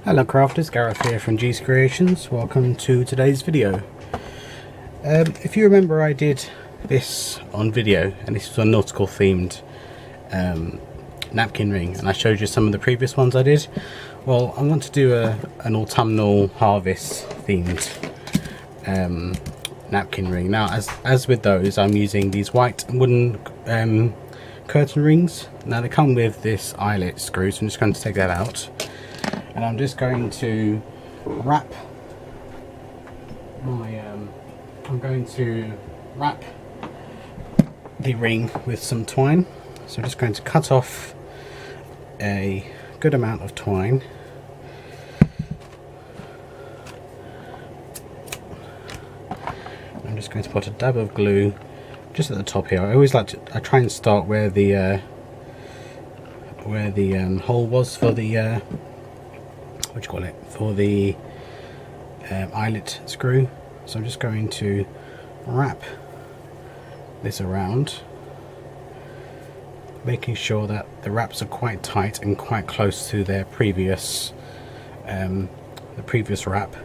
Hello crafters, Gareth here from G's Creations. Welcome to today's video. If you remember, I did this on video, and this was a nautical themed napkin ring, and I showed you some of the previous ones I did. Well, I want to do an autumnal harvest themed napkin ring. Now, as with those, I'm using these white wooden curtain rings. Now they come with this eyelet screw, so I'm just going to take that out. And I'm just going to wrap the ring with some twine. So I'm just going to cut off a good amount of twine. I'm just going to put a dab of glue just at the top here. I try and start where the hole was for the for the eyelet screw. So I'm just going to wrap this around, making sure that the wraps are quite tight and quite close to their previous wrap.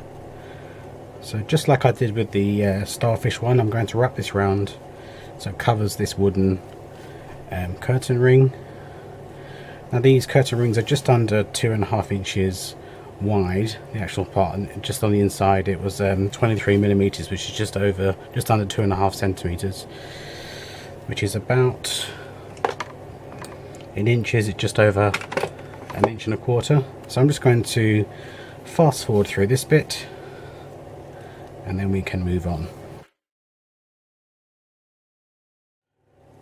So just like I did with the starfish one, I'm going to wrap this around so it covers this wooden curtain ring. Now these curtain rings are just under 2.5 inches wide, the actual part, and just on the inside it was 23 millimeters, which is just under 2.5 centimeters, which is about, in inches, it's just over 1.25 inches. So I'm just going to fast forward through this bit and then we can move on.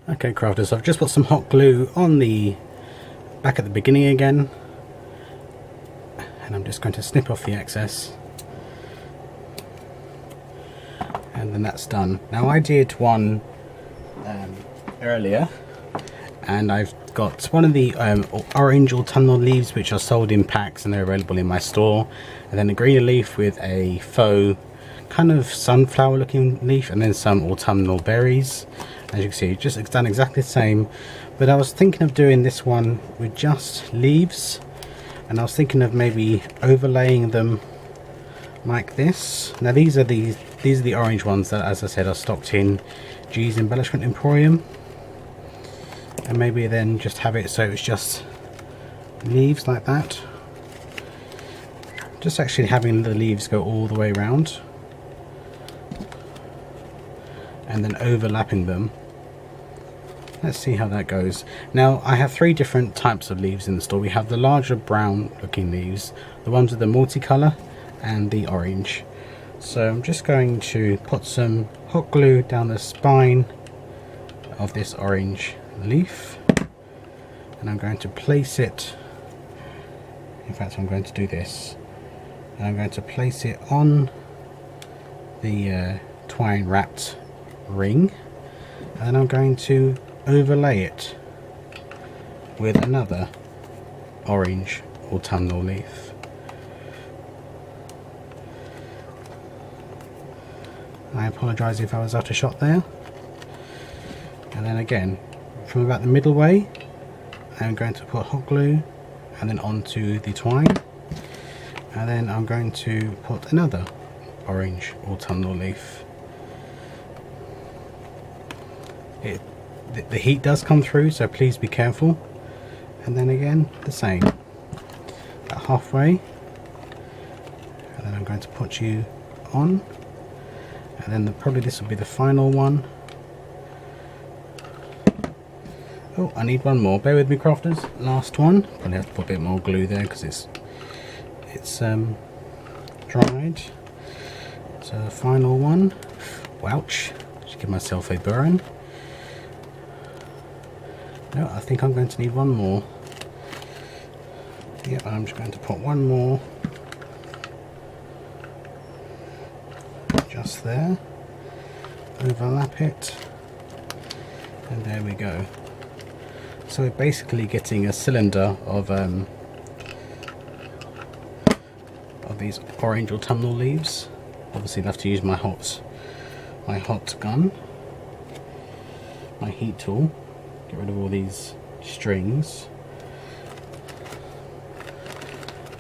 Okay crafters, I've just put some hot glue on the back at the beginning again, and I'm just going to snip off the excess, and then that's done. Now I did one earlier, and I've got one of the orange autumnal leaves which are sold in packs and they're available in my store, and then a green leaf with a faux kind of sunflower looking leaf, and then some autumnal berries. As you can see, just done exactly the same, but I was thinking of doing this one with just leaves, and I was thinking of maybe overlaying them like this. Now these are the orange ones that, as I said, are stocked in G's Embellishment Emporium, and maybe then just have it so it's just leaves like that, just actually having the leaves go all the way around and then overlapping them. Let's see how that goes. Now I have 3 different types of leaves in the store. We have the larger brown looking leaves, the ones with the multicolour, and the orange. So I'm just going to put some hot glue down the spine of this orange leaf, and I'm going to place it, in fact I'm going to do this, and I'm going to place it on the twine wrapped ring, and I'm going to overlay it with another orange autumnal leaf. I apologise if I was out of shot there. And then again, from about the middle way, I'm going to put hot glue and then onto the twine, and then I'm going to put another orange autumnal leaf. The heat does come through, so please be careful. And then again the same, about halfway, and then I'm going to put you on, and then probably this will be the final one. Oh, I need one more, bear with me crafters. Last one, probably have to put a bit more glue there because it's dried. So the final one, wouch, just give myself a burn. No, I think I'm going to need one more. Yep, I'm just going to put one more just there, overlap it, and there we go. So we're basically getting a cylinder of these orange autumnal leaves. Obviously I'll have to use my hot gun, my heat tool, get rid of all these strings.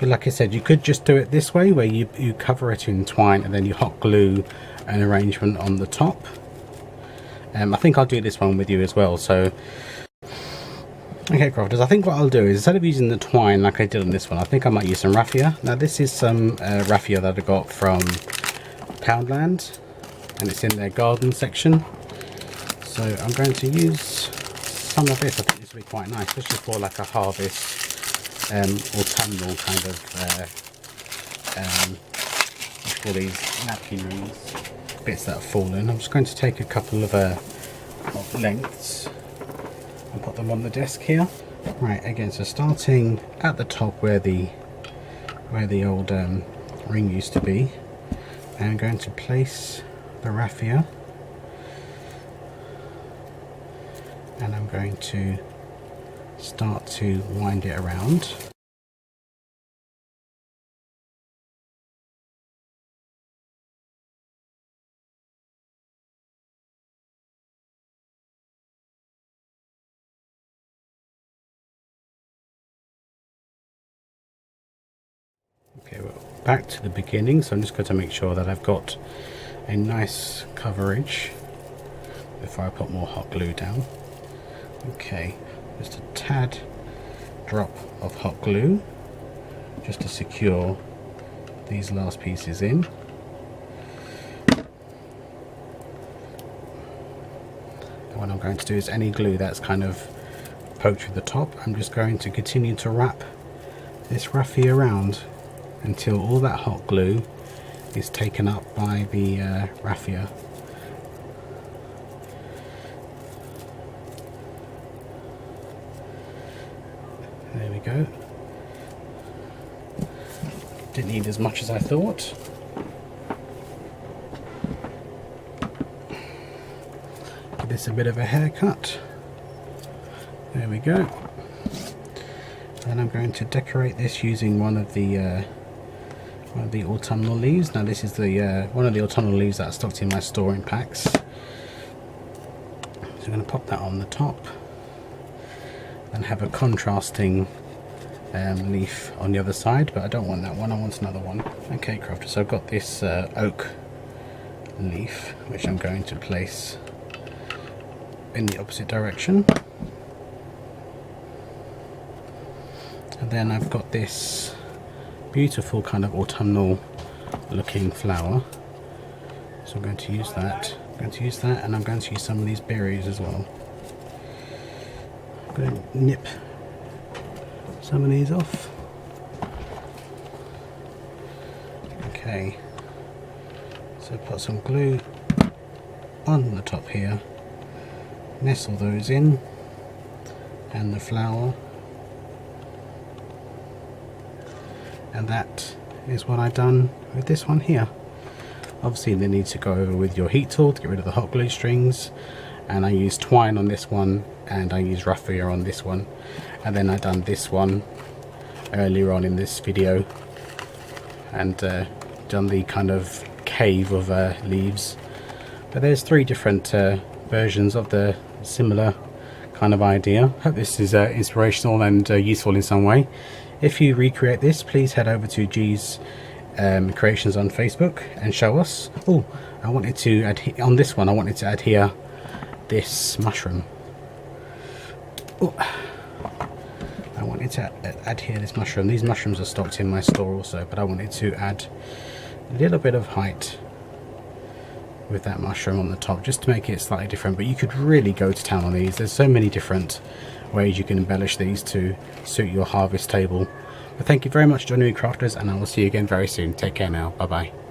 But like I said, you could just do it this way, where you cover it in twine and then you hot glue an arrangement on the top. I think I'll do this one with you as well. So okay, crafters, I think what I'll do is, instead of using the twine like I did on this one, I think I might use some raffia. Now this is some raffia that I got from Poundland, and it's in their garden section. So I'm going to use some of this. I think this will be quite nice, especially for like a harvest autumnal kind of for these napkin rings, bits that have fallen. I'm just going to take a couple of lengths and put them on the desk here. Right, again, so starting at the top where the old ring used to be, I'm going to place the raffia, and I'm going to start to wind it around. Okay, well, back to the beginning, so I'm just going to make sure that I've got a nice coverage before I put more hot glue down. Okay, just a tad drop of hot glue just to secure these last pieces in. And what I'm going to do is, any glue that's kind of poked through the top, I'm just going to continue to wrap this raffia around until all that hot glue is taken up by the raffia. There we go. Didn't need as much as I thought. Give this a bit of a haircut. There we go. And I'm going to decorate this using one of the autumnal leaves. Now this is the one of the autumnal leaves that I stocked in my store in packs. So I'm going to pop that on the top and have a contrasting leaf on the other side, but I don't want that one, I want another one. Okay, crafters, so I've got this oak leaf which I'm going to place in the opposite direction, and then I've got this beautiful kind of autumnal looking flower, so I'm going to use that. And I'm going to use some of these berries as well. I'm going to nip some of these off. Okay, so put some glue on the top here, nestle those in, and the flower. And that is what I've done with this one here. Obviously they need to go over with your heat tool to get rid of the hot glue strings, and I used twine on this one and I used raffia on this one, and then I done this one earlier on in this video and done the kind of cave of leaves. But there's 3 different versions of the similar kind of idea. Hope this is inspirational and useful in some way. If you recreate this, please head over to G's Creations on Facebook and show us. Oh, I wanted to add on this one, I wanted to add here this mushroom. Oh, I wanted to add here this mushroom. These mushrooms are stocked in my store also, but I wanted to add a little bit of height with that mushroom on the top, just to make it slightly different. But you could really go to town on these. There's so many different ways you can embellish these to suit your harvest table. But thank you very much, joining me, crafters, and I will see you again very soon. Take care now. Bye bye.